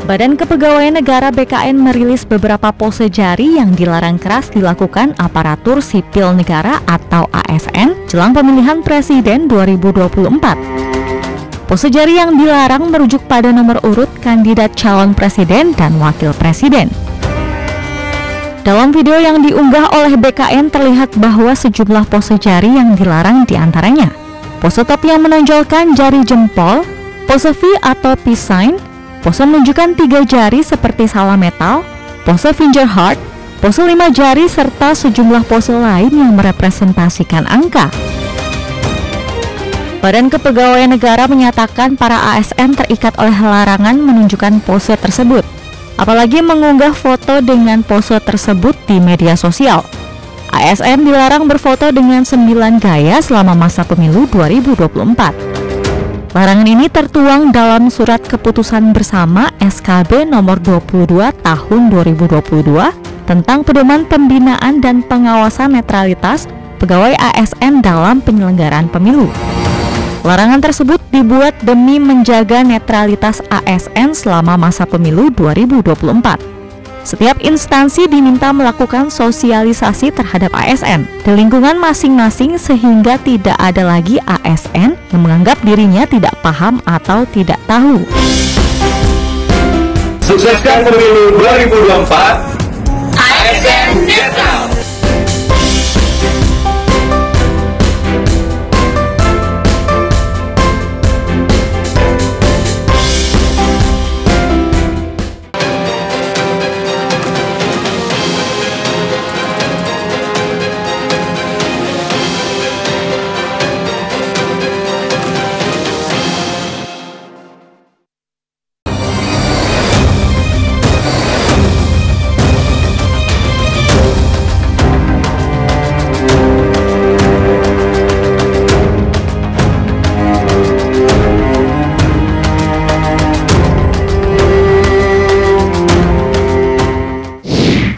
Badan Kepegawaian Negara BKN merilis beberapa pose jari yang dilarang keras dilakukan aparatur sipil negara atau ASN jelang pemilihan presiden 2024. Pose jari yang dilarang merujuk pada nomor urut kandidat calon presiden dan wakil presiden. Dalam video yang diunggah oleh BKN terlihat bahwa sejumlah pose jari yang dilarang diantaranya pose top yang menonjolkan jari jempol, pose V atau peace sign, pose menunjukkan 3 jari seperti salam metal, pose finger heart, pose 5 jari, serta sejumlah pose lain yang merepresentasikan angka. Badan Kepegawaian Negara menyatakan para ASN terikat oleh larangan menunjukkan pose tersebut, apalagi mengunggah foto dengan pose tersebut di media sosial. ASN dilarang berfoto dengan 9 gaya selama masa pemilu 2024. Larangan ini tertuang dalam Surat Keputusan Bersama SKB nomor 22 tahun 2022 tentang pedoman pembinaan dan pengawasan netralitas pegawai ASN dalam penyelenggaraan pemilu. Larangan tersebut dibuat demi menjaga netralitas ASN selama masa pemilu 2024. Setiap instansi diminta melakukan sosialisasi terhadap ASN di lingkungan masing-masing sehingga tidak ada lagi ASN yang menganggap dirinya tidak paham atau tidak tahu. Sukseskan pemilu 2024, ASN netral.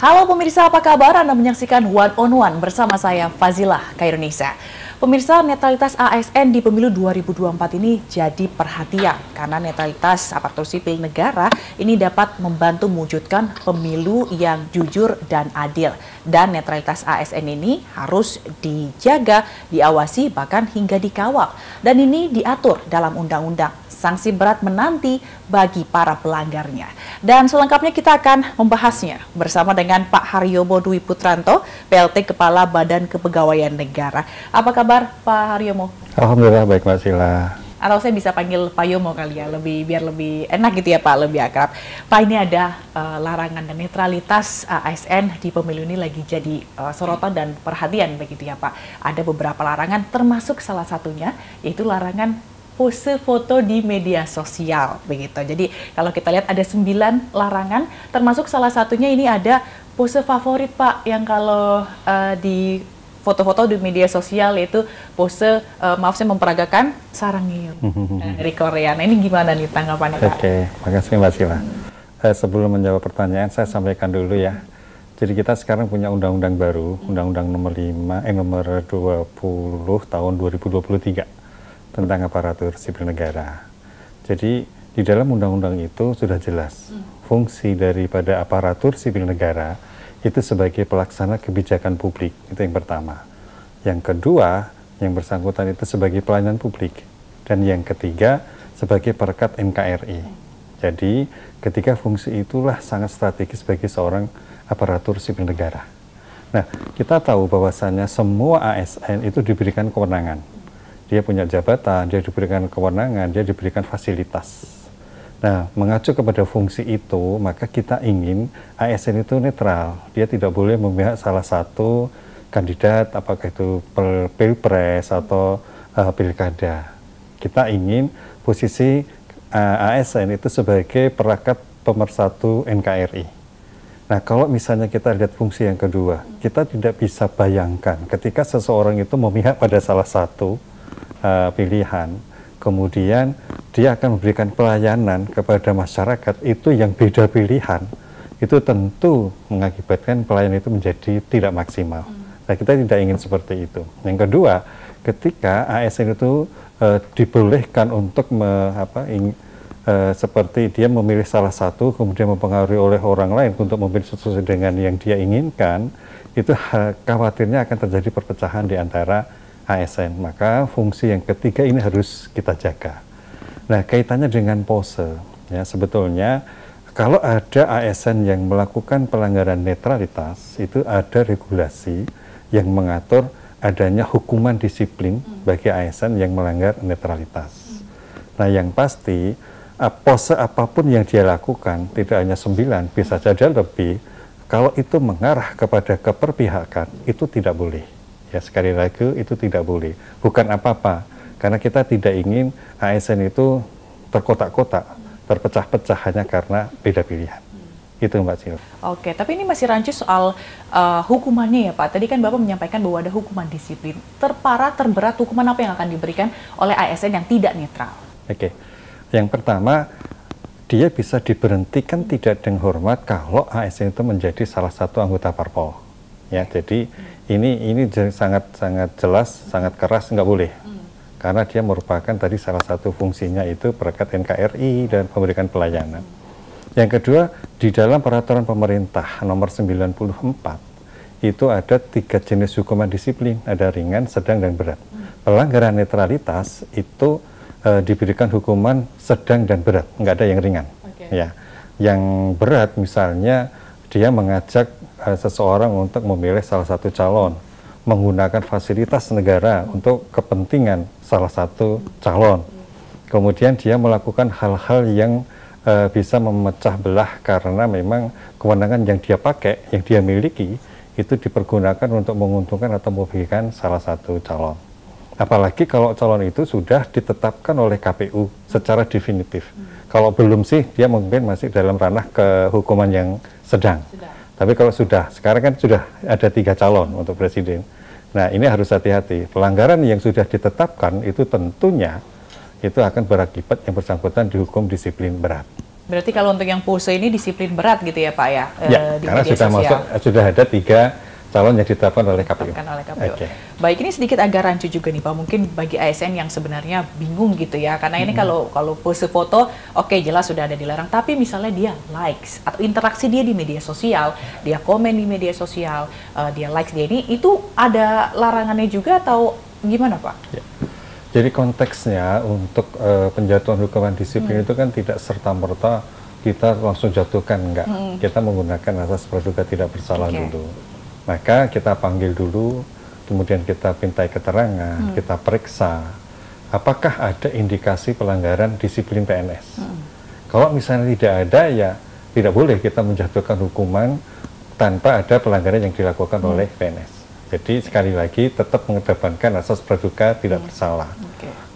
Halo pemirsa, apa kabar? Anda menyaksikan One on One bersama saya Fazilah Khairunisa. Pemirsa, netralitas ASN di pemilu 2024 ini jadi perhatian karena netralitas aparatur sipil negara ini dapat membantu mewujudkan pemilu yang jujur dan adil. Dan netralitas ASN ini harus dijaga, diawasi, bahkan hingga dikawal. Dan ini diatur dalam undang-undang. Sanksi berat menanti bagi para pelanggarnya. Dan selengkapnya kita akan membahasnya bersama dengan Pak Haryomo Dwi Putranto, PLT Kepala Badan Kepegawaian Negara. Apa kabar Pak Haryomo? Alhamdulillah baik Mbak Sila. Atau saya bisa panggil Pak Yomo kali ya, biar lebih enak gitu ya Pak, lebih akrab. Pak, ini ada larangan dan netralitas ASN di pemilu ini lagi jadi sorotan dan perhatian begitu ya Pak. Ada beberapa larangan termasuk salah satunya yaitu larangan pose foto di media sosial begitu. Jadi kalau kita lihat ada 9 larangan, termasuk salah satunya ini ada pose favorit Pak yang kalau di foto-foto di media sosial yaitu pose maaf saya memperagakan sarang hiu dari Korea. Nah ini gimana nih tanggapannya Pak? Oke, makasih Mbak Sila. Sebelum menjawab pertanyaan saya sampaikan dulu ya. Jadi kita sekarang punya undang-undang baru, Undang-Undang nomor 20 tahun 2023. Tentang aparatur sipil negara. Jadi di dalam undang-undang itu sudah jelas fungsi daripada aparatur sipil negara itu sebagai pelaksana kebijakan publik, itu yang pertama. Yang kedua, yang bersangkutan itu sebagai pelayanan publik. Dan yang ketiga, sebagai perekat NKRI. Jadi ketiga fungsi itulah sangat strategis bagi seorang aparatur sipil negara. Nah, kita tahu bahwasannya semua ASN itu diberikan kewenangan. Dia punya jabatan, dia diberikan kewenangan, dia diberikan fasilitas. Nah, mengacu kepada fungsi itu, maka kita ingin ASN itu netral. Dia tidak boleh memihak salah satu kandidat, apakah itu pilpres atau pilkada. Kita ingin posisi ASN itu sebagai perekat pemersatu NKRI. Nah, kalau misalnya kita lihat fungsi yang kedua, kita tidak bisa bayangkan ketika seseorang itu memihak pada salah satu pilihan, kemudian dia akan memberikan pelayanan kepada masyarakat itu yang beda pilihan, itu tentu mengakibatkan pelayanan itu menjadi tidak maksimal. Nah, kita tidak ingin seperti itu. Yang kedua, ketika ASN itu dibolehkan untuk seperti dia memilih salah satu kemudian mempengaruhi oleh orang lain untuk memilih sesuai dengan yang dia inginkan, itu khawatirnya akan terjadi perpecahan di antara ASN. Maka fungsi yang ketiga ini harus kita jaga. Nah, kaitannya dengan pose, ya sebetulnya kalau ada ASN yang melakukan pelanggaran netralitas, itu ada regulasi yang mengatur adanya hukuman disiplin bagi ASN yang melanggar netralitas. Nah, yang pasti pose apapun yang dia lakukan, tidak hanya 9, bisa saja lebih, kalau itu mengarah kepada keperpihakan, itu tidak boleh. Ya, sekali lagi, itu tidak boleh. Bukan apa-apa, karena kita tidak ingin ASN itu terkotak-kotak, terpecah-pecah hanya karena beda pilihan. Itu Mbak Sil. Oke, tapi ini masih rancu soal hukumannya ya Pak. Tadi kan Bapak menyampaikan bahwa ada hukuman disiplin. Terparah, terberat, hukuman apa yang akan diberikan oleh ASN yang tidak netral? Oke. Yang pertama, dia bisa diberhentikan tidak dengan hormat kalau ASN itu menjadi salah satu anggota parpol. Ya, jadi ini sangat jelas, sangat keras, nggak boleh. Karena dia merupakan tadi salah satu fungsinya itu perekat NKRI dan memberikan pelayanan. Yang kedua, di dalam peraturan pemerintah nomor 94 itu ada 3 jenis hukuman disiplin, ada ringan, sedang, dan berat. Pelanggaran netralitas itu diberikan hukuman sedang dan berat, nggak ada yang ringan. Ya, yang berat misalnya dia mengajak seseorang untuk memilih salah satu calon, menggunakan fasilitas negara untuk kepentingan salah satu calon. Kemudian dia melakukan hal-hal yang bisa memecah belah karena memang kewenangan yang dia pakai, yang dia miliki itu dipergunakan untuk menguntungkan atau merugikan salah satu calon. Apalagi kalau calon itu sudah ditetapkan oleh KPU secara definitif. Kalau belum sih, dia mungkin masih dalam ranah kehukuman yang sedang. Tapi kalau sudah, sekarang kan sudah ada 3 calon untuk presiden. Nah, ini harus hati-hati. Pelanggaran yang sudah ditetapkan itu tentunya itu akan berakibat yang bersangkutan dihukum disiplin berat. Berarti kalau untuk yang pose ini disiplin berat gitu ya Pak ya? Ya, karena sudah ada 3 calon yang ditetapkan oleh KPU. Okay. Baik, ini sedikit agak rancu juga nih Pak, mungkin bagi ASN yang sebenarnya bingung gitu ya, karena ini kalau pose foto, oke, jelas sudah ada dilarang, tapi misalnya dia likes atau interaksi dia di media sosial, dia komen di media sosial, dia likes dia ini, itu ada larangannya juga atau gimana Pak? Ya. Jadi konteksnya untuk penjatuhan hukuman disiplin itu kan tidak serta-merta kita langsung jatuhkan, enggak. Kita menggunakan asas praduga tidak bersalah dulu. Maka kita panggil dulu, kemudian kita pintai keterangan, kita periksa, apakah ada indikasi pelanggaran disiplin PNS. Kalau misalnya tidak ada, ya tidak boleh kita menjatuhkan hukuman tanpa ada pelanggaran yang dilakukan oleh PNS. Jadi sekali lagi tetap mengedepankan asas praduga tidak bersalah.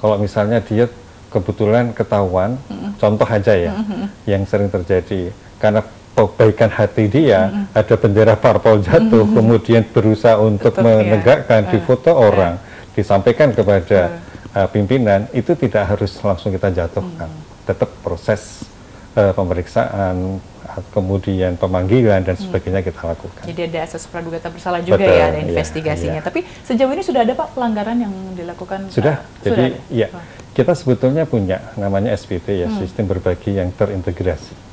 Kalau misalnya dia kebetulan ketahuan, contoh aja ya, yang sering terjadi, karena kebaikan hati dia, ada bendera parpol jatuh, kemudian berusaha untuk menegakkan di foto orang, disampaikan kepada pimpinan, itu tidak harus langsung kita jatuhkan. Tetap proses pemeriksaan, kemudian pemanggilan dan sebagainya kita lakukan. Jadi ada asas praduga tak bersalah juga. Betul, ya, ada investigasinya. Tapi sejauh ini sudah ada Pak pelanggaran yang dilakukan? Sudah. Jadi ya, kita sebetulnya punya namanya SBT ya, sistem berbagi yang terintegrasi.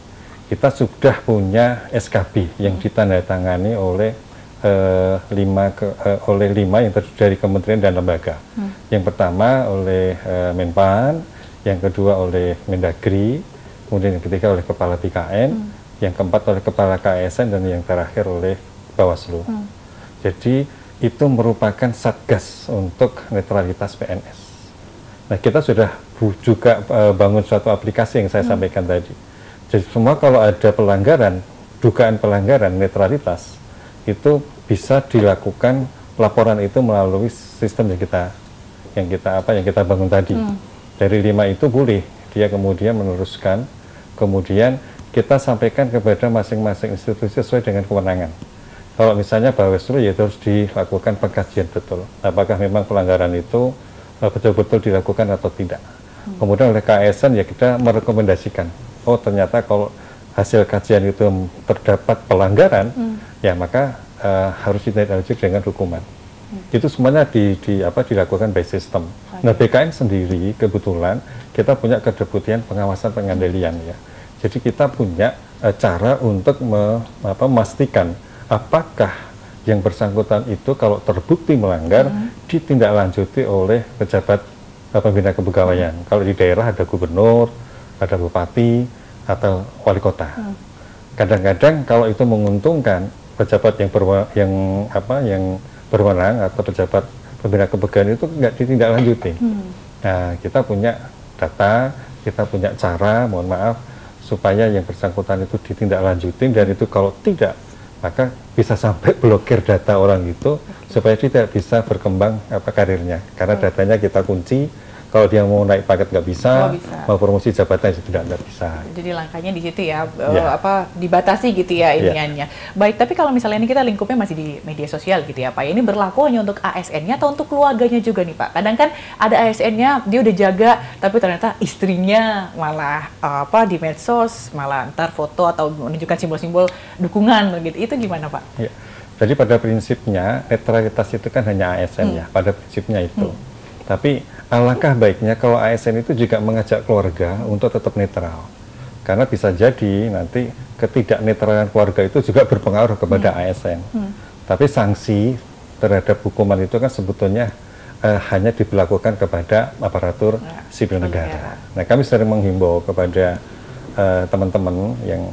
Kita sudah punya SKB yang ditandatangani oleh 5 yang terdiri dari kementerian dan lembaga. Yang pertama oleh Menpan, yang kedua oleh Mendagri, kemudian yang ketiga oleh Kepala BKN, yang keempat oleh Kepala KSN, dan yang terakhir oleh Bawaslu. Jadi itu merupakan satgas untuk netralitas PNS. Nah, kita sudah juga bangun suatu aplikasi yang saya sampaikan tadi. Jadi semua kalau ada pelanggaran, dugaan pelanggaran netralitas, itu bisa dilakukan laporan itu melalui sistem yang kita bangun tadi. Dari 5 itu boleh dia kemudian meneruskan, kemudian kita sampaikan kepada masing-masing institusi sesuai dengan kewenangan. Kalau misalnya Bawaslu, ya harus dilakukan pengkajian betul, apakah memang pelanggaran itu betul-betul dilakukan atau tidak. Kemudian oleh KSN ya kita merekomendasikan, oh ternyata kalau hasil kajian itu terdapat pelanggaran, ya maka harus ditindaklanjuti dengan hukuman. Itu semuanya dilakukan by system. Nah, BKN sendiri kebetulan kita punya kedeputian pengawasan pengendalian ya. Jadi kita punya cara untuk memastikan apakah yang bersangkutan itu kalau terbukti melanggar ditindaklanjuti oleh pejabat pembina kepegawaian. Kalau di daerah ada gubernur, ada bupati atau wali kota. Kadang-kadang kalau itu menguntungkan pejabat yang berwenang atau pejabat pembina kepegawaian itu nggak ditindaklanjuti. Nah, kita punya data, kita punya cara, mohon maaf, supaya yang bersangkutan itu ditindaklanjutin, dan itu kalau tidak, maka bisa sampai blokir data orang itu supaya tidak bisa berkembang karirnya, karena datanya kita kunci. Kalau dia mau naik paket nggak bisa, mau promosi jabatan juga nggak bisa. Jadi langkahnya di situ ya, dibatasi gitu ya iniannya. Baik, tapi kalau misalnya ini kita lingkupnya masih di media sosial gitu ya Pak, ini berlaku hanya untuk ASN-nya atau untuk keluarganya juga nih Pak? Kadang kan ada ASN-nya dia udah jaga, tapi ternyata istrinya malah di medsos, malah ntar foto atau menunjukkan simbol-simbol dukungan gitu. Itu gimana Pak? Ya. Jadi pada prinsipnya netralitas itu kan hanya ASN ya, pada prinsipnya itu. Tapi alangkah baiknya kalau ASN itu juga mengajak keluarga untuk tetap netral. Karena bisa jadi nanti ketidaknetralan keluarga itu juga berpengaruh kepada ASN. Tapi sanksi terhadap hukuman itu kan sebetulnya hanya diberlakukan kepada aparatur sipil negara. Nah, kami sering menghimbau kepada teman-teman yang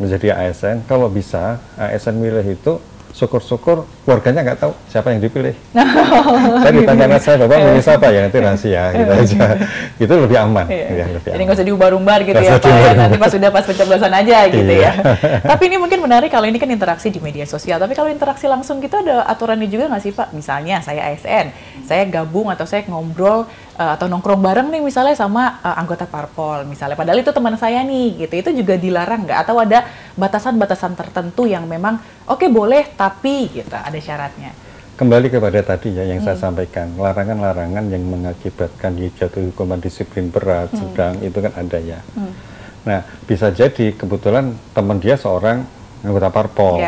menjadi ASN, kalau bisa ASN milih itu syukur-syukur keluarganya nggak tahu siapa yang dipilih. Saya ditanya saya, Bapak milih siapa ya, nanti rahasia gitu aja. Itu lebih aman. Ya, jadi nggak usah diumbar-umbar gitu ya Pak, nanti pas pencoblosan aja gitu ya. Tapi ini mungkin menarik kalau ini kan interaksi di media sosial, tapi kalau interaksi langsung gitu ada aturannya juga nggak sih Pak? Misalnya saya ASN, saya gabung atau saya ngobrol atau nongkrong bareng nih misalnya sama anggota parpol misalnya, padahal itu teman saya nih gitu, itu juga dilarang nggak? Atau ada batasan-batasan tertentu yang memang oke, boleh tapi gitu ada syaratnya? Kembali kepada tadi ya yang saya sampaikan, larangan-larangan yang mengakibatkan jatuh hukuman disiplin berat, sedang, itu kan ada ya. Nah, bisa jadi kebetulan teman dia seorang anggota parpol.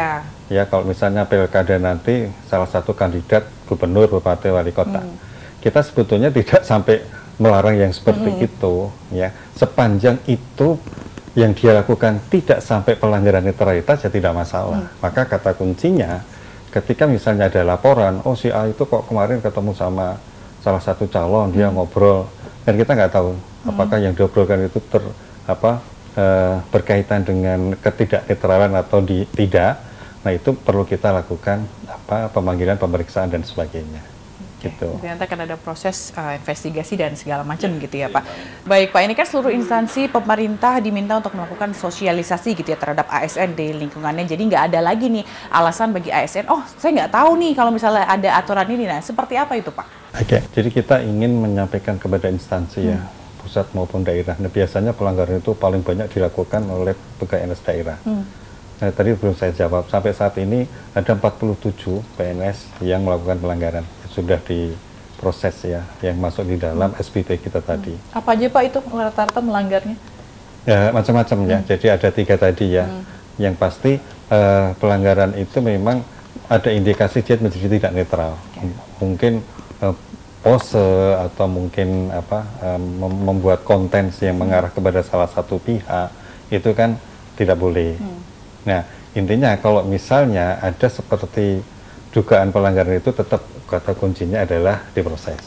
Ya, kalau misalnya pilkada nanti salah satu kandidat gubernur, bupati, wali kota. Kita sebetulnya tidak sampai melarang yang seperti itu ya. Sepanjang itu yang dia lakukan tidak sampai pelanggaran netralitas ya tidak masalah. Maka kata kuncinya ketika misalnya ada laporan, oh si A itu kok kemarin ketemu sama salah satu calon, dia ngobrol, dan kita nggak tahu apakah yang diobrolkan itu berkaitan dengan ketidaknetralan atau tidak. Nah, itu perlu kita lakukan pemanggilan, pemeriksaan dan sebagainya. Gitu. Ternyata akan ada proses investigasi dan segala macam gitu ya Pak. Baik Pak, ini kan seluruh instansi pemerintah diminta untuk melakukan sosialisasi gitu ya terhadap ASN di lingkungannya. Jadi nggak ada lagi nih alasan bagi ASN, oh saya nggak tahu nih kalau misalnya ada aturan ini. Nah, seperti apa itu Pak? Oke, jadi kita ingin menyampaikan kepada instansi ya, pusat maupun daerah. Nah, biasanya pelanggaran itu paling banyak dilakukan oleh PNS daerah. Nah, tadi belum saya jawab, sampai saat ini ada 47 PNS yang melakukan pelanggaran. Sudah diproses ya, yang masuk di dalam SPT kita tadi. Apa aja Pak itu rata-rata melanggarnya? Ya, macam-macam ya, jadi ada 3 tadi ya. Yang pasti pelanggaran itu memang ada indikasi dia menjadi tidak netral. Mungkin pose atau mungkin membuat konten yang mengarah kepada salah satu pihak, itu kan tidak boleh. Nah, intinya kalau misalnya ada seperti dugaan pelanggaran itu, tetap kata kuncinya adalah diproses.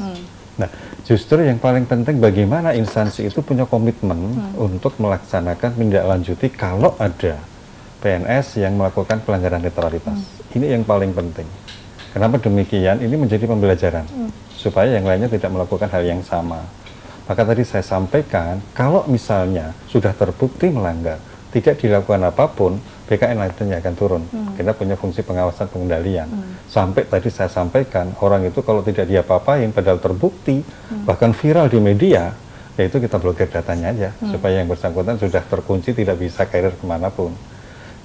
Nah, justru yang paling penting bagaimana instansi itu punya komitmen untuk melaksanakan menindaklanjuti kalau ada PNS yang melakukan pelanggaran netralitas. Ini yang paling penting. Kenapa demikian? Ini menjadi pembelajaran supaya yang lainnya tidak melakukan hal yang sama. Maka tadi saya sampaikan, kalau misalnya sudah terbukti melanggar, tidak dilakukan apapun, BKN nantinya akan turun. Kita punya fungsi pengawasan pengendalian. Sampai tadi saya sampaikan, orang itu kalau tidak diapa-apain, padahal terbukti, bahkan viral di media, yaitu kita blokir datanya aja, supaya yang bersangkutan sudah terkunci, tidak bisa karir kemanapun.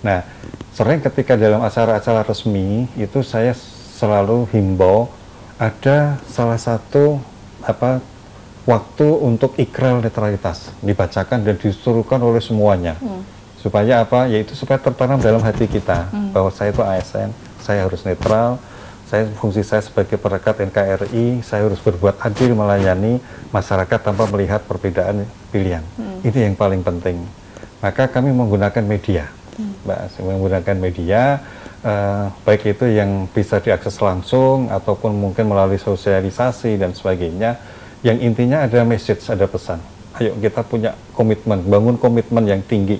Nah, sering ketika dalam acara-acara resmi, itu saya selalu himbau, ada salah satu waktu untuk ikrar netralitas, dibacakan dan disuruhkan oleh semuanya. Supaya yaitu supaya tertanam dalam hati kita bahwa saya itu ASN, saya harus netral, Fungsi saya sebagai perekat NKRI, saya harus berbuat adil melayani masyarakat tanpa melihat perbedaan pilihan. Ini yang paling penting. Maka kami menggunakan media, Mbak, menggunakan media, baik itu yang bisa diakses langsung ataupun mungkin melalui sosialisasi dan sebagainya. Yang intinya ada message, ada pesan. Ayo kita punya komitmen, bangun komitmen yang tinggi.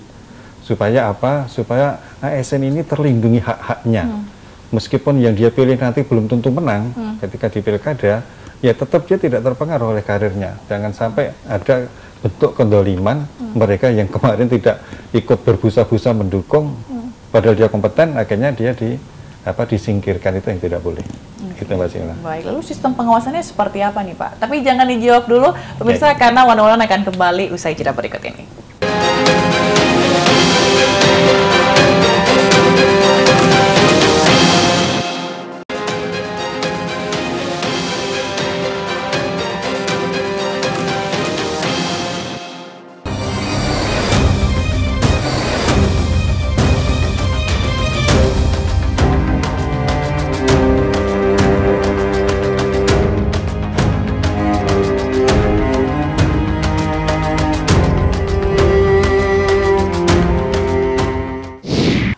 Supaya apa? Supaya ASN ini terlindungi hak-haknya. Meskipun yang dia pilih nanti belum tentu menang ketika di pilkada, ya tetap dia tidak terpengaruh oleh karirnya. Jangan sampai ada bentuk kendoliman mereka yang kemarin tidak ikut berbusa-busa mendukung, padahal dia kompeten, akhirnya dia disingkirkan. Itu yang tidak boleh. Itu Mbak Sila. Baik, lalu sistem pengawasannya seperti apa nih Pak? Tapi jangan dijawab dulu, pemirsa, karena One on One akan kembali usai jeda berikut ini.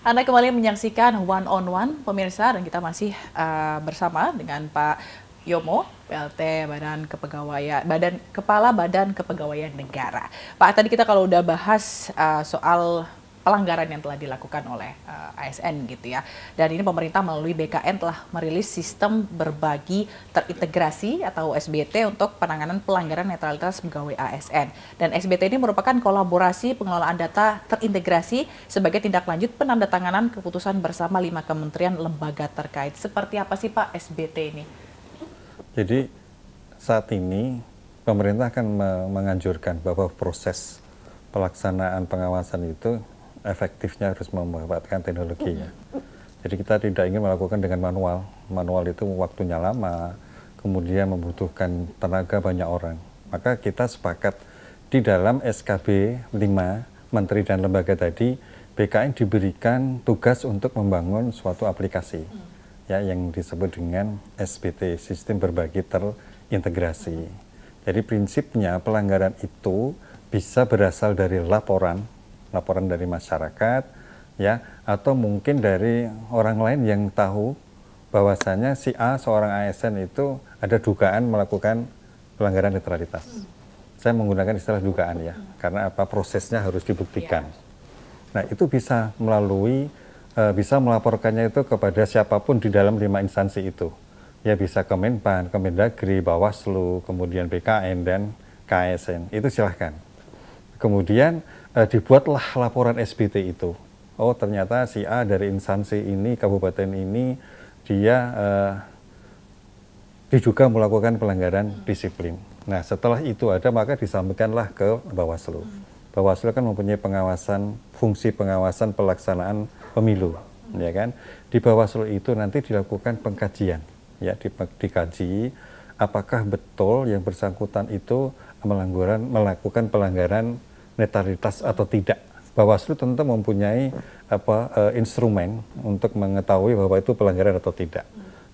Anda kembali menyaksikan One on One, pemirsa, dan kita masih bersama dengan Pak Yomo, PLT Kepala Badan Kepegawaian Negara. Pak, tadi kita kalau udah bahas soal pelanggaran yang telah dilakukan oleh ASN gitu ya. Dan ini pemerintah melalui BKN telah merilis sistem berbagi terintegrasi atau SBT untuk penanganan pelanggaran netralitas pegawai ASN. Dan SBT ini merupakan kolaborasi pengelolaan data terintegrasi sebagai tindak lanjut penandatanganan keputusan bersama 5 kementerian lembaga terkait. Seperti apa sih Pak SBT ini? Jadi saat ini pemerintah akan menganjurkan bahwa proses pelaksanaan pengawasan itu efektifnya harus memanfaatkan teknologinya. Jadi kita tidak ingin melakukan dengan manual. Manual itu waktunya lama, kemudian membutuhkan tenaga banyak orang. Maka kita sepakat di dalam SKB 5 Menteri dan Lembaga tadi, BKN diberikan tugas untuk membangun suatu aplikasi ya yang disebut dengan SBT, Sistem Berbagi Terintegrasi. Jadi prinsipnya pelanggaran itu bisa berasal dari laporan dari masyarakat, ya, atau mungkin dari orang lain yang tahu bahwasanya si A, seorang ASN itu ada dugaan melakukan pelanggaran netralitas. Saya menggunakan istilah dugaan ya, karena apa, prosesnya harus dibuktikan. Nah, itu bisa melalui, bisa melaporkannya itu kepada siapapun di dalam 5 instansi itu. Ya, bisa Kemenpan, Kemendagri, Bawaslu, kemudian BKN, dan KSN, itu silahkan. Kemudian dibuatlah laporan SBT itu. Oh, ternyata si A dari instansi ini, kabupaten ini, dia diduga melakukan pelanggaran disiplin. Nah, setelah itu ada, maka disampaikanlah ke Bawaslu. Bawaslu kan mempunyai fungsi pengawasan pelaksanaan pemilu, ya kan? Di Bawaslu itu nanti dilakukan pengkajian, ya, dikaji apakah betul yang bersangkutan itu melakukan pelanggaran netralitas atau tidak. Bawaslu tentu mempunyai instrumen untuk mengetahui bahwa itu pelanggaran atau tidak.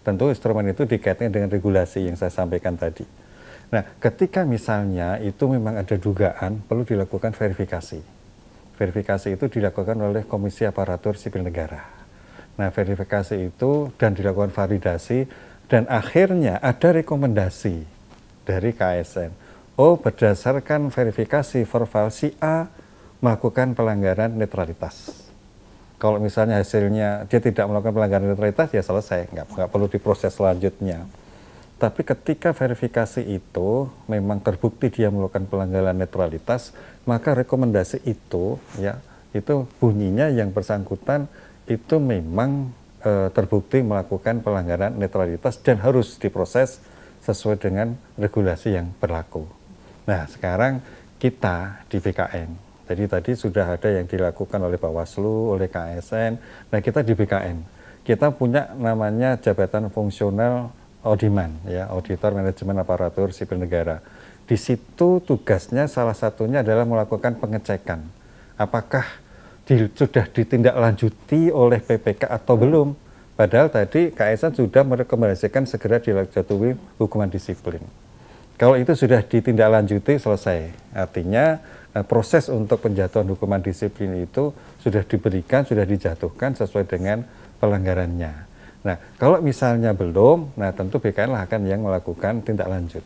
Tentu instrumen itu dikaitkan dengan regulasi yang saya sampaikan tadi. Nah, ketika misalnya itu memang ada dugaan, perlu dilakukan verifikasi. Verifikasi itu dilakukan oleh Komisi Aparatur Sipil Negara. Nah, verifikasi itu dan dilakukan validasi, dan akhirnya ada rekomendasi dari KSN. Oh, berdasarkan verifikasi verbal si A melakukan pelanggaran netralitas. Kalau misalnya hasilnya dia tidak melakukan pelanggaran netralitas, ya selesai, nggak perlu diproses selanjutnya. Tapi ketika verifikasi itu memang terbukti dia melakukan pelanggaran netralitas, maka rekomendasi itu, ya, itu bunyinya yang bersangkutan itu memang terbukti melakukan pelanggaran netralitas dan harus diproses sesuai dengan regulasi yang berlaku. Nah, sekarang kita di BKN, jadi tadi sudah ada yang dilakukan oleh Bawaslu, oleh KSN, nah kita di BKN, kita punya namanya Jabatan Fungsional Audiman, ya, Auditor Manajemen Aparatur Sipil Negara. Di situ tugasnya salah satunya adalah melakukan pengecekan, apakah sudah ditindaklanjuti oleh PPK atau belum Padahal tadi KSN sudah merekomendasikan segera dijatuhi hukuman disiplin. Kalau itu sudah ditindaklanjuti, selesai. Artinya proses untuk penjatuhan hukuman disiplin itu sudah diberikan, sudah dijatuhkan sesuai dengan pelanggarannya. Nah, kalau misalnya belum, nah tentu BKN lah akan yang melakukan tindak lanjut.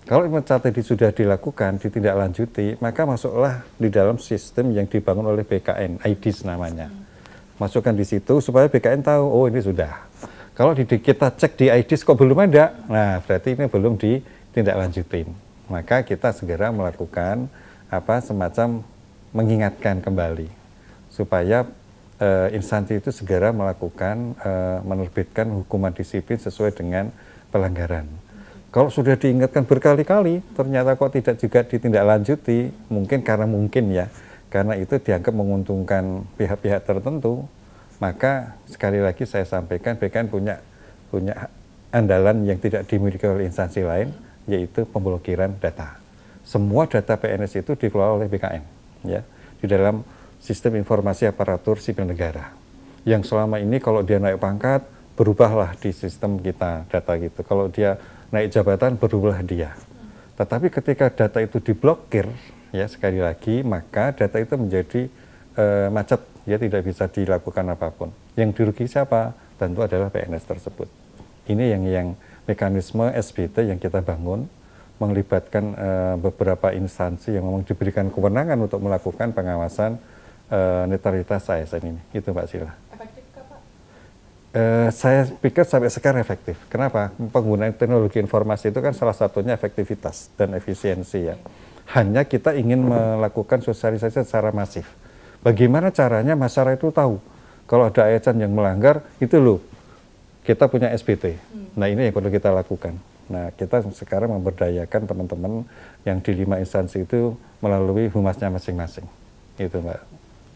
Kalau tadi sudah dilakukan, ditindaklanjuti, maka masuklah di dalam sistem yang dibangun oleh BKN, IDIS namanya. Masukkan di situ supaya BKN tahu, oh ini sudah. Kalau kita cek di IDIS kok belum ada, nah berarti ini belum ditindaklanjutin. Maka kita segera melakukan semacam mengingatkan kembali supaya instansi itu segera melakukan menerbitkan hukuman disiplin sesuai dengan pelanggaran. Kalau sudah diingatkan berkali-kali, ternyata kok tidak juga ditindaklanjuti, mungkin karena itu dianggap menguntungkan pihak-pihak tertentu, maka sekali lagi saya sampaikan BKN punya andalan yang tidak dimiliki oleh instansi lain, yaitu pemblokiran data. Semua data PNS itu dikelola oleh BKN, ya, di dalam sistem informasi aparatur sipil negara. Yang selama ini kalau dia naik pangkat, berubahlah di sistem kita data gitu. Kalau dia naik jabatan, berubahlah dia. Tetapi ketika data itu diblokir, ya sekali lagi, maka data itu menjadi macet, ya tidak bisa dilakukan apapun. Yang dirugi siapa? Tentu adalah PNS tersebut. Ini yang mekanisme SBT yang kita bangun, melibatkan beberapa instansi yang memang diberikan kewenangan untuk melakukan pengawasan netralitas ASN ini. Itu Mbak Sila. Saya pikir sampai sekarang efektif. Kenapa? Penggunaan teknologi informasi itu kan salah satunya efektivitas dan efisiensi ya. Hanya kita ingin melakukan sosialisasi secara masif. Bagaimana caranya masyarakat itu tahu kalau ada ASN yang melanggar, itu loh kita punya SBT. Nah ini yang perlu kita lakukan. Nah kita sekarang memberdayakan teman-teman yang di 5 instansi itu melalui humasnya masing-masing. Itu Mbak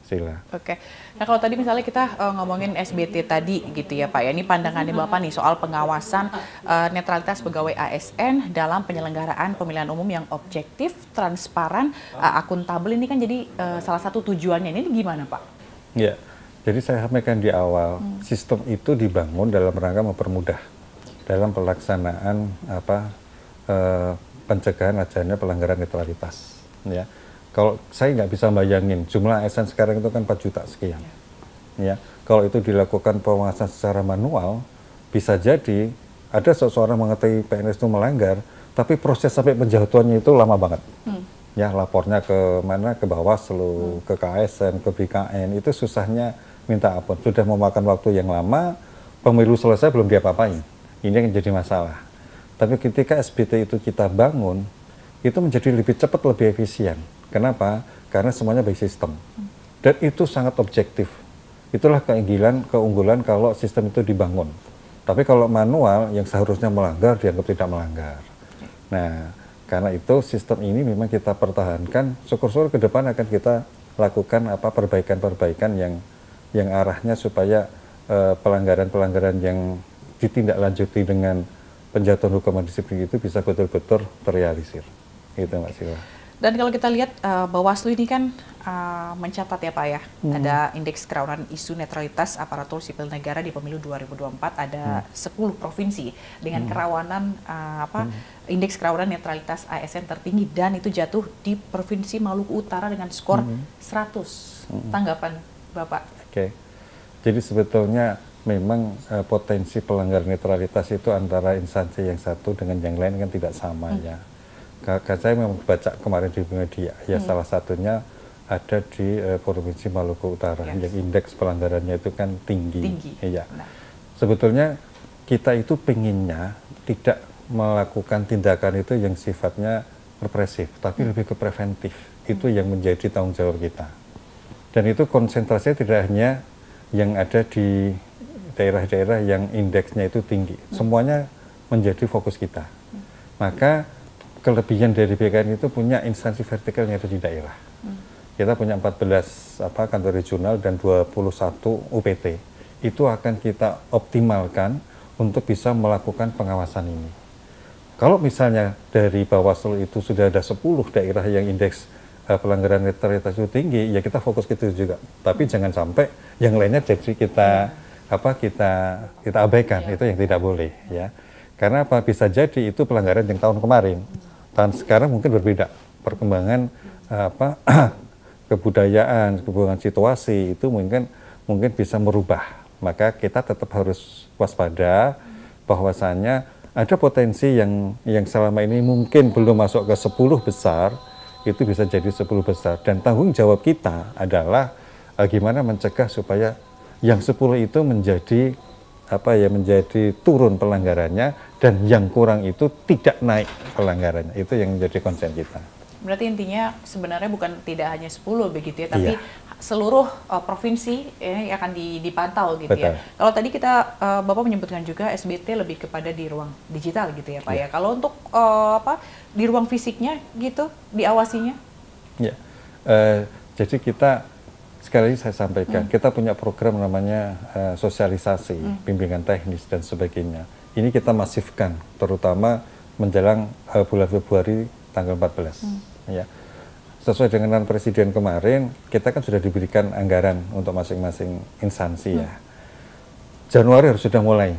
Sila. Oke, nah kalau tadi misalnya kita ngomongin SBT tadi gitu ya Pak ya, ini pandangannya Bapak nih soal pengawasan netralitas pegawai ASN dalam penyelenggaraan pemilihan umum yang objektif, transparan, akuntabel, ini kan jadi salah satu tujuannya, ini gimana Pak? Ya, jadi saya sampaikan di awal, sistem itu dibangun dalam rangka mempermudah dalam pelaksanaan pencegahan adanya pelanggaran netralitas, ya. Kalau saya nggak bisa bayangin, jumlah ASN sekarang itu kan 4 juta sekian. Ya, kalau itu dilakukan pengawasan secara manual, bisa jadi ada seseorang mengetahui PNS itu melanggar, tapi proses sampai penjatuhannya itu lama banget. Ya, lapornya ke mana, ke Bawaslu, ke KSN, ke BKN, itu susahnya minta ampun. Sudah memakan waktu yang lama, pemilu selesai belum diapa-apain. Ini yang jadi masalah. Tapi ketika SBT itu kita bangun, itu menjadi lebih cepat, lebih efisien. Kenapa? Karena semuanya by sistem. Dan itu sangat objektif. Itulah keunggulan kalau sistem itu dibangun. Tapi kalau manual, yang seharusnya melanggar, dianggap tidak melanggar. Nah, karena itu sistem ini memang kita pertahankan. Syukur-syukur ke depan akan kita lakukan perbaikan-perbaikan yang arahnya supaya pelanggaran-pelanggaran yang ditindaklanjuti dengan penjatuhan hukuman disiplin itu bisa betul-betul terrealisir. Gitu Mbak Sila. Dan kalau kita lihat Bawaslu ini kan mencatat ya Pak ya, ada indeks kerawanan isu netralitas aparatur sipil negara di pemilu 2024 ada 10 provinsi dengan kerawanan indeks kerawanan netralitas ASN tertinggi, dan itu jatuh di Provinsi Maluku Utara dengan skor 100. Tanggapan Bapak? Oke. Jadi sebetulnya memang potensi pelanggaran netralitas itu antara instansi yang satu dengan yang lain kan tidak sama ya. Saya memang baca kemarin di media, ya salah satunya ada di Provinsi Maluku Utara, yang indeks pelanggarannya itu kan tinggi. Ya. Nah. Sebetulnya kita itu pengennya tidak melakukan tindakan itu yang sifatnya represif, tapi lebih ke preventif. Itu yang menjadi tanggung jawab kita. Dan itu konsentrasinya tidak hanya yang ada di daerah-daerah yang indeksnya itu tinggi. Semuanya menjadi fokus kita. Maka kelebihan dari BKN itu punya instansi vertikal yang ada di daerah. Kita punya 14 kantor regional dan 21 UPT. Itu akan kita optimalkan untuk bisa melakukan pengawasan ini. Kalau misalnya dari Bawaslu itu sudah ada 10 daerah yang indeks pelanggaran netralitas itu tinggi, ya kita fokus ke itu juga. Tapi jangan sampai yang lainnya jadi kita kita abaikan, itu yang tidak boleh ya. Karena apa? Bisa jadi itu pelanggaran yang tahun kemarin. Tahun sekarang mungkin berbeda. Perkembangan kebudayaan, perkembangan situasi itu mungkin bisa merubah. Maka kita tetap harus waspada bahwasannya ada potensi yang selama ini mungkin belum masuk ke 10 besar, itu bisa jadi 10 besar. Dan tanggung jawab kita adalah gimana mencegah supaya yang 10 itu menjadi menjadi turun pelanggarannya, dan yang kurang itu tidak naik pelanggarannya. Itu yang menjadi konsen kita. Berarti intinya sebenarnya bukan tidak hanya 10 begitu ya, tapi seluruh provinsi ini akan dipantau gitu. Betul. Ya. Kalau tadi kita Bapak menyebutkan juga SBT lebih kepada di ruang digital gitu ya Pak ya. Kalau untuk di ruang fisiknya gitu diawasinya? Ya. Jadi kita sekali lagi saya sampaikan, kita punya program namanya sosialisasi, bimbingan teknis dan sebagainya. Ini kita masifkan, terutama menjelang bulan Februari tanggal 14. Ya. Sesuai dengan Presiden kemarin, kita kan sudah diberikan anggaran untuk masing-masing instansi ya. Januari harus sudah mulai.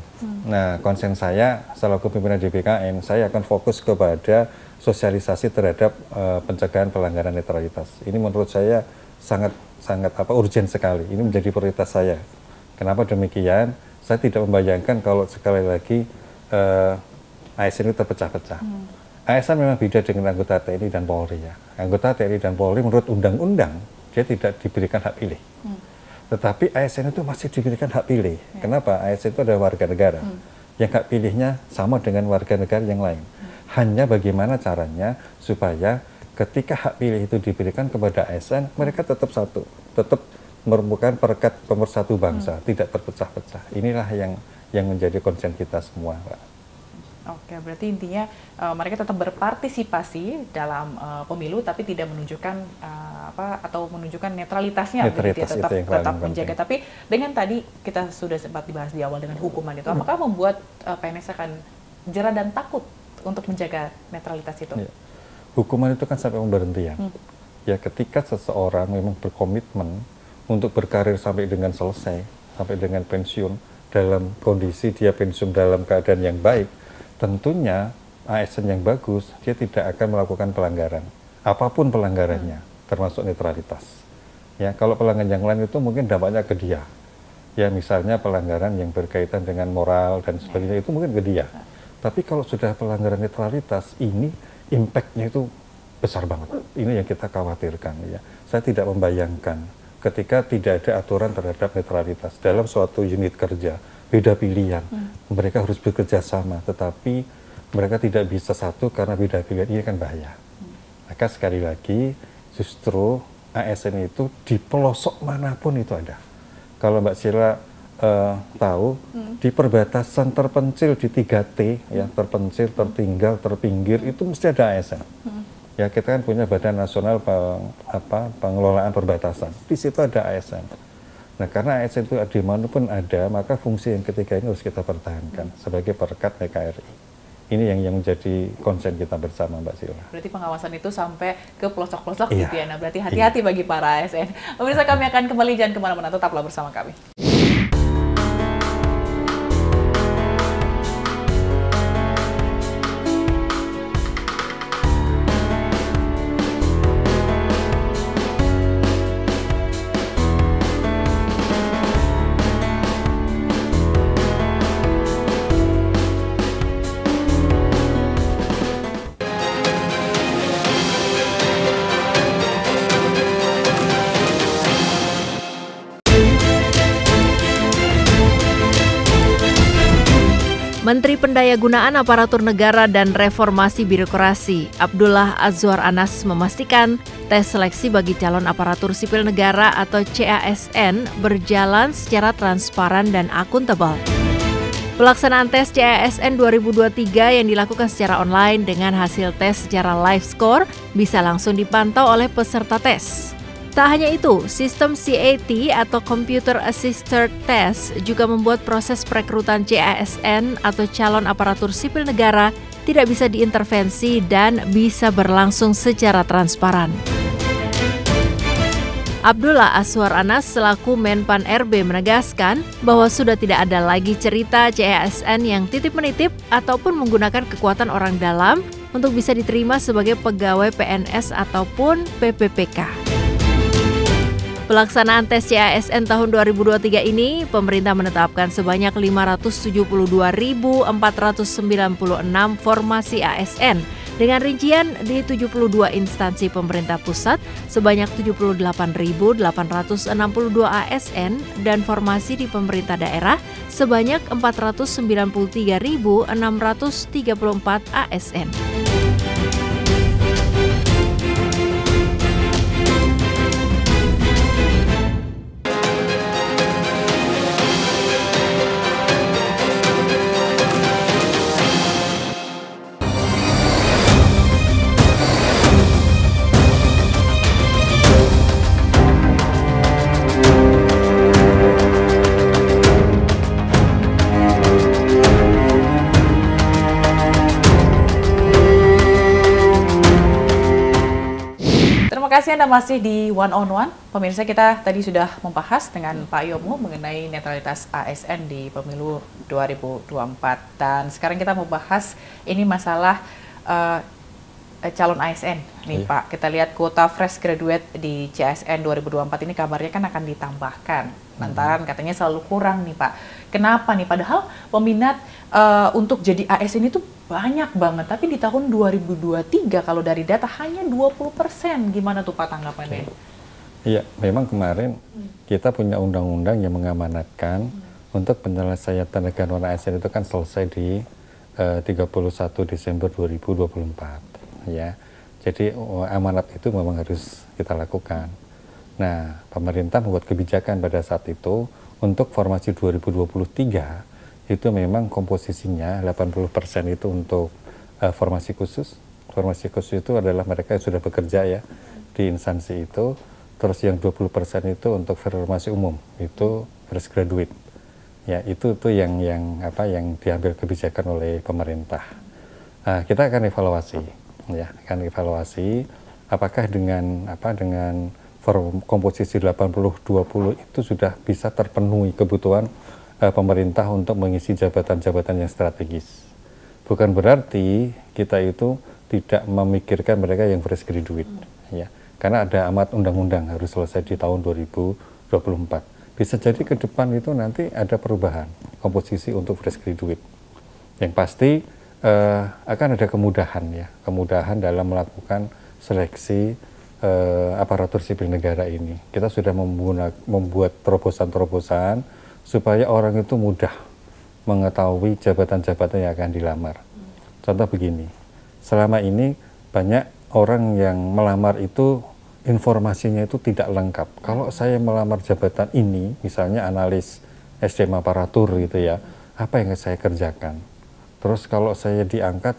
Nah, konsen saya selaku pimpinan DBKN, saya akan fokus kepada sosialisasi terhadap pencegahan pelanggaran netralitas. Ini menurut saya sangat urgent sekali. Ini menjadi prioritas saya. Kenapa demikian? Saya tidak membayangkan kalau sekali lagi ASN itu terpecah-pecah. ASN memang beda dengan anggota TNI dan Polri ya. Anggota TNI dan Polri menurut undang-undang dia tidak diberikan hak pilih. Tetapi ASN itu masih diberikan hak pilih. Kenapa? ASN itu adalah warga negara. Yang hak pilihnya sama dengan warga negara yang lain. Hanya bagaimana caranya supaya ketika hak pilih itu diberikan kepada ASN, mereka tetap satu, tetap merupakan perekat pemersatu bangsa, tidak terpecah-pecah. Inilah yang menjadi konsen kita semua, Pak. Oke, berarti intinya mereka tetap berpartisipasi dalam pemilu, tapi tidak menunjukkan atau menunjukan netralitasnya, netralitas begitu ya, tetap menjaga. Tapi dengan tadi kita sudah sempat dibahas di awal dengan hukuman itu, apakah membuat PNS akan jera dan takut untuk menjaga netralitas itu? Ya. Hukuman itu kan sampai pemberhentian. Ya, ketika seseorang memang berkomitmen untuk berkarir sampai dengan selesai, sampai dengan pensiun, dalam kondisi dia pensiun dalam keadaan yang baik, tentunya ASN yang bagus, dia tidak akan melakukan pelanggaran. Apapun pelanggarannya, termasuk netralitas. Ya, kalau pelanggaran yang lain itu mungkin dampaknya ke dia. Ya, misalnya pelanggaran yang berkaitan dengan moral dan sebagainya, itu mungkin ke dia. Tapi kalau sudah pelanggaran netralitas, ini impact-nya itu besar banget. Ini yang kita khawatirkan. Ya. Saya tidak membayangkan ketika tidak ada aturan terhadap netralitas dalam suatu unit kerja, beda pilihan, mereka harus bekerja sama, tetapi mereka tidak bisa satu karena beda pilihan, ini kan bahaya. Maka sekali lagi, justru ASN itu di pelosok manapun itu ada. Kalau Mbak Sheila tahu, di perbatasan terpencil di 3T, ya, terpencil, tertinggal, terpinggir, itu mesti ada ASN. Ya, kita kan punya Badan Nasional Pengelolaan Perbatasan, di situ ada ASN. Nah, karena ASN itu dimanapun ada, maka fungsi yang ketiga ini harus kita pertahankan sebagai perekat NKRI. Ini yang menjadi konsen kita bersama, Mbak Sheila. Berarti pengawasan itu sampai ke pelosok-pelosok gitu ya. Nah, berarti hati-hati bagi para ASN. Pemirsa, kami akan kembali, jangan kemana-mana, tetaplah bersama kami. Menteri Pendayagunaan Aparatur Negara dan Reformasi Birokrasi Abdullah Azwar Anas memastikan tes seleksi bagi calon aparatur sipil negara atau CASN berjalan secara transparan dan akuntabel. Pelaksanaan tes CASN 2023 yang dilakukan secara online dengan hasil tes secara live score bisa langsung dipantau oleh peserta tes. Tak hanya itu, sistem CAT atau Computer Assisted Test juga membuat proses perekrutan CASN atau calon aparatur sipil negara tidak bisa diintervensi dan bisa berlangsung secara transparan. Abdullah Azwar Anas selaku Menpan RB menegaskan bahwa sudah tidak ada lagi cerita CASN yang titip-menitip ataupun menggunakan kekuatan orang dalam untuk bisa diterima sebagai pegawai PNS ataupun PPPK. Pelaksanaan tes CASN tahun 2023 ini, pemerintah menetapkan sebanyak 572.496 formasi ASN dengan rincian di 72 instansi pemerintah pusat sebanyak 78.862 ASN dan formasi di pemerintah daerah sebanyak 493.634 ASN. Terima kasih Anda masih di One on One. Pemirsa, kita tadi sudah membahas dengan Pak Yomo mengenai netralitas ASN di pemilu 2024. Dan sekarang kita mau bahas ini masalah calon ASN nih Pak. Kita lihat kuota fresh graduate di CASN 2024 ini kabarnya kan akan ditambahkan. Lantaran katanya selalu kurang nih Pak. Kenapa nih? Padahal peminat untuk jadi ASN itu banyak banget, tapi di tahun 2023 kalau dari data hanya 20%. Gimana tuh Pak tanggapannya? Iya, memang kemarin kita punya undang-undang yang mengamanatkan untuk penyelesaian tenaga non ASN itu kan selesai di 31 Desember 2024 ya. Jadi amanat itu memang harus kita lakukan. Nah, pemerintah membuat kebijakan pada saat itu untuk formasi 2023 itu memang komposisinya 80% itu untuk formasi khusus. Formasi khusus itu adalah mereka yang sudah bekerja ya di instansi itu. Terus yang 20% itu untuk formasi umum, itu fresh graduate. Ya, itu tuh yang diambil kebijakan oleh pemerintah. Kita akan evaluasi ya, apakah dengan komposisi 80-20 itu sudah bisa terpenuhi kebutuhan pemerintah untuk mengisi jabatan-jabatan yang strategis. Bukan berarti kita itu tidak memikirkan mereka yang fresh graduate, ya. Karena ada amat undang-undang harus selesai di tahun 2024. Bisa jadi ke depan itu nanti ada perubahan komposisi untuk fresh graduate. Yang pasti akan ada kemudahan dalam melakukan seleksi aparatur sipil negara ini. Kita sudah membuat terobosan-terobosan supaya orang itu mudah mengetahui jabatan-jabatan yang akan dilamar. Contoh begini, selama ini banyak orang yang melamar itu informasinya itu tidak lengkap. Kalau saya melamar jabatan ini, misalnya analis SDM aparatur gitu ya, apa yang saya kerjakan? Terus kalau saya diangkat,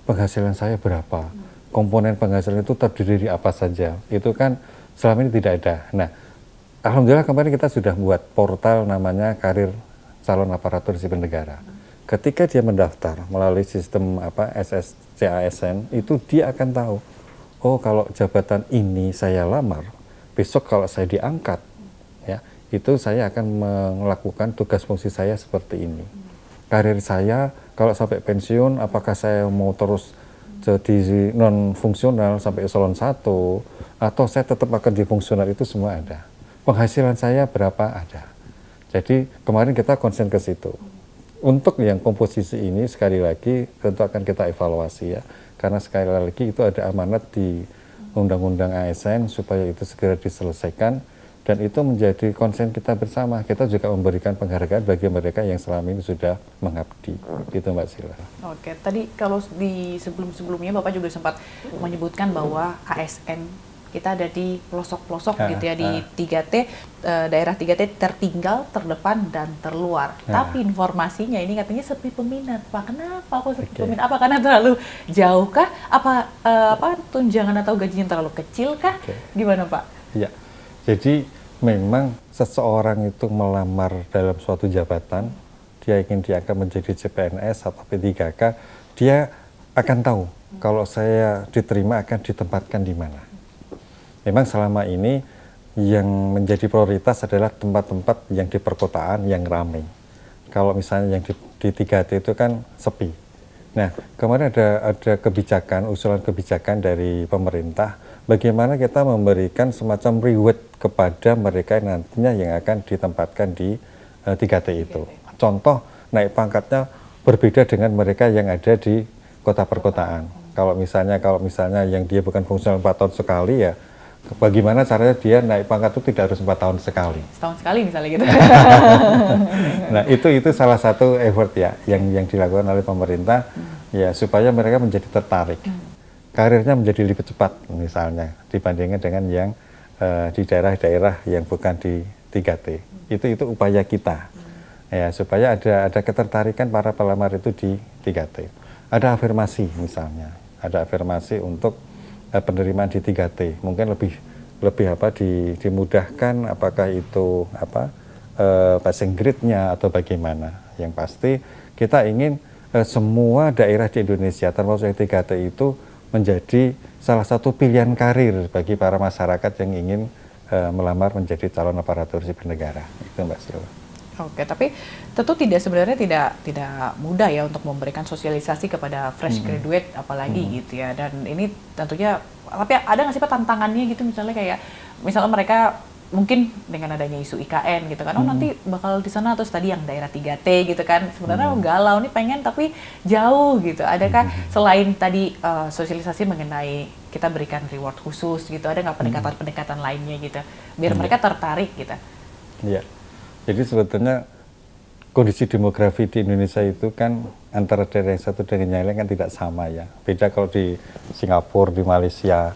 penghasilan saya berapa? Komponen penghasilan itu terdiri dari apa saja? Itu kan selama ini tidak ada. Nah, alhamdulillah kemarin kita sudah buat portal namanya Karir Calon Aparatur Sipil Negara. Ketika dia mendaftar melalui sistem SSCASN, itu dia akan tahu, oh kalau jabatan ini saya lamar, besok kalau saya diangkat, ya itu saya akan melakukan tugas fungsi saya seperti ini. Karir saya kalau sampai pensiun, apakah saya mau terus jadi non fungsional sampai eselon 1, atau saya tetap akan di fungsional, itu semua ada. Penghasilan saya berapa ada. Jadi kemarin kita konsen ke situ. Untuk yang komposisi ini sekali lagi tentu akan kita evaluasi ya. Karena sekali lagi itu ada amanat di Undang-Undang ASN supaya itu segera diselesaikan dan itu menjadi konsen kita bersama. Kita juga memberikan penghargaan bagi mereka yang selama ini sudah mengabdi. Itu Mbak Sila. Oke, tadi kalau di sebelum-sebelumnya Bapak juga sempat menyebutkan bahwa ASN kita ada di pelosok-pelosok gitu ya, di 3T, daerah 3T tertinggal, terdepan, dan terluar. Tapi informasinya ini katanya sepi peminat, Pak. Kenapa kok sepi peminat? Apa karena terlalu jauh kah? Apa tunjangan atau gajinya terlalu kecil kah? Gimana Pak? Iya, jadi memang seseorang itu melamar dalam suatu jabatan, dia ingin diangkat menjadi CPNS atau P3K, dia akan tahu kalau saya diterima akan ditempatkan di mana. Memang selama ini yang menjadi prioritas adalah tempat-tempat yang di perkotaan yang ramai. Kalau misalnya yang di 3T itu kan sepi. Nah, kemarin ada kebijakan, usulan kebijakan dari pemerintah, bagaimana kita memberikan semacam reward kepada mereka yang nantinya yang akan ditempatkan di 3T itu. Contoh, naik pangkatnya berbeda dengan mereka yang ada di kota perkotaan. Kalau misalnya yang dia bukan fungsional 4 tahun sekali, ya bagaimana caranya dia naik pangkat itu tidak harus 4 tahun sekali. Setahun sekali misalnya gitu. Nah itu salah satu effort ya yang dilakukan oleh pemerintah ya supaya mereka menjadi tertarik. Karirnya menjadi lebih cepat misalnya dibandingkan dengan yang di daerah-daerah yang bukan di 3T. Itu upaya kita ya supaya ada ketertarikan para pelamar itu di 3T. Ada afirmasi misalnya, ada afirmasi untuk penerimaan di 3T, mungkin lebih dimudahkan, apakah itu passing grade-nya atau bagaimana. Yang pasti kita ingin semua daerah di Indonesia termasuk yang 3T itu menjadi salah satu pilihan karir bagi para masyarakat yang ingin melamar menjadi calon aparatur sipil negara. Itu Mbak Sila. Oke, tapi tentu sebenarnya tidak mudah ya untuk memberikan sosialisasi kepada fresh graduate apalagi gitu ya. Dan ini tentunya, tapi ada nggak sih Pak tantangannya gitu, misalnya mereka mungkin dengan adanya isu IKN gitu kan, oh nanti bakal di sana, terus tadi yang daerah 3T gitu kan, sebenarnya galau nih pengen tapi jauh gitu. Adakah selain tadi sosialisasi mengenai kita berikan reward khusus gitu, ada nggak pendekatan-pendekatan lainnya gitu biar mereka tertarik gitu? Iya. Jadi sebetulnya kondisi demografi di Indonesia itu kan antara daerah yang satu dengan yang lain kan tidak sama ya. Beda kalau di Singapura, di Malaysia,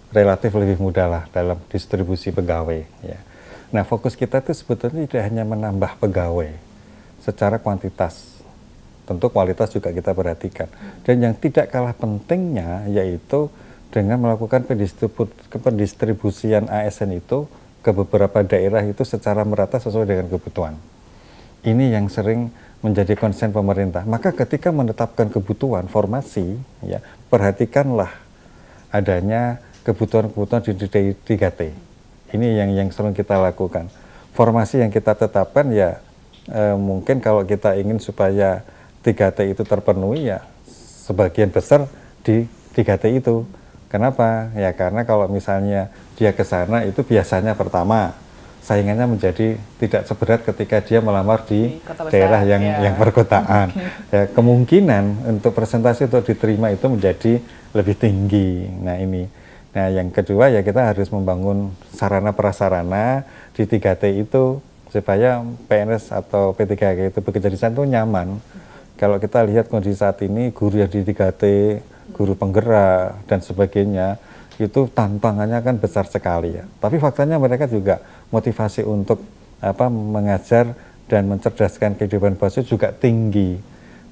relatif lebih mudah lah dalam distribusi pegawai. Ya. Nah fokus kita itu sebetulnya tidak hanya menambah pegawai secara kuantitas, tentu kualitas juga kita perhatikan. Dan yang tidak kalah pentingnya yaitu dengan melakukan pendistribusian ASN itu ke beberapa daerah itu secara merata sesuai dengan kebutuhan. Ini yang sering menjadi konsen pemerintah. Maka ketika menetapkan kebutuhan formasi, ya perhatikanlah adanya kebutuhan-kebutuhan di 3T. Ini yang sering kita lakukan. Formasi yang kita tetapkan ya mungkin kalau kita ingin supaya 3T itu terpenuhi ya sebagian besar di 3T itu. Kenapa? Ya karena kalau misalnya dia ke sana itu biasanya pertama saingannya menjadi tidak seberat ketika dia melamar di daerah yang perkotaan. Ya, kemungkinan untuk presentasi untuk diterima itu menjadi lebih tinggi. Nah ini. Nah yang kedua ya kita harus membangun sarana prasarana di 3T itu supaya PNS atau P3K itu bekerja di sana itu nyaman. Kalau kita lihat kondisi saat ini guru yang di 3T, guru penggerak dan sebagainya itu tantangannya kan besar sekali ya. Tapi faktanya mereka juga motivasi untuk mengajar dan mencerdaskan kehidupan bangsa juga tinggi.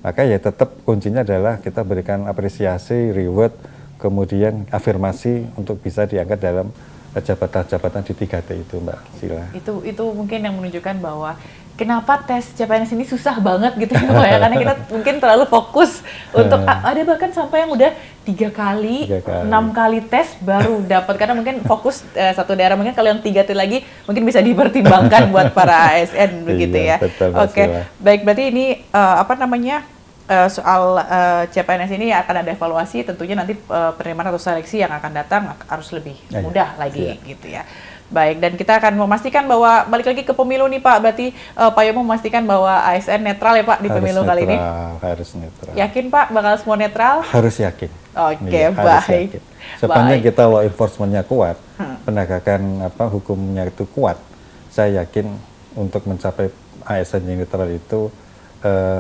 Maka ya tetap kuncinya adalah kita berikan apresiasi, reward, kemudian afirmasi untuk bisa diangkat dalam jabatan-jabatan di 3T itu Mbak Sila. Itu mungkin yang menunjukkan bahwa kenapa tes CPNS ini susah banget gitu ya, karena kita mungkin terlalu fokus untuk ada bahkan sampai yang udah 3 kali, 6 kali tes baru dapat, karena mungkin fokus satu daerah, mungkin kalau yang 3T lagi mungkin bisa dipertimbangkan buat para ASN begitu ya. Oke, baik, berarti ini soal CPNS ini akan ada evaluasi, tentunya nanti penerimaan atau seleksi yang akan datang harus lebih mudah lagi gitu ya. Baik, dan kita akan memastikan bahwa, balik lagi ke pemilu nih Pak, berarti Pak Yomo memastikan bahwa ASN netral ya Pak di pemilu kali ini? Harus netral. Yakin Pak bakal semua netral? Harus yakin. Oke, baik. Sepanjang kita law enforcement-nya kuat, penegakan hukumnya itu kuat, saya yakin untuk mencapai ASN yang netral itu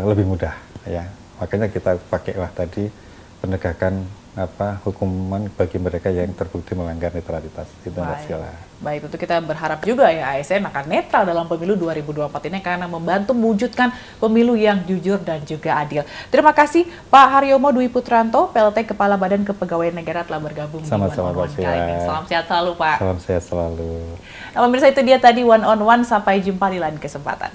lebih mudah ya. Makanya kita pakailah tadi penegakan hukuman bagi mereka yang terbukti melanggar netralitas. Itu Mbak Sila. Baik, tentu kita berharap juga ya ASN akan netral dalam pemilu 2024 ini karena membantu mewujudkan pemilu yang jujur dan juga adil. Terima kasih Pak Haryomo Dwi Putranto, PLT Kepala Badan Kepegawaian Negara telah bergabung di One on One kali ini. Salam sehat selalu Pak. Salam sehat selalu. Nah, pemirsa, itu dia tadi One on One, sampai jumpa di lain kesempatan.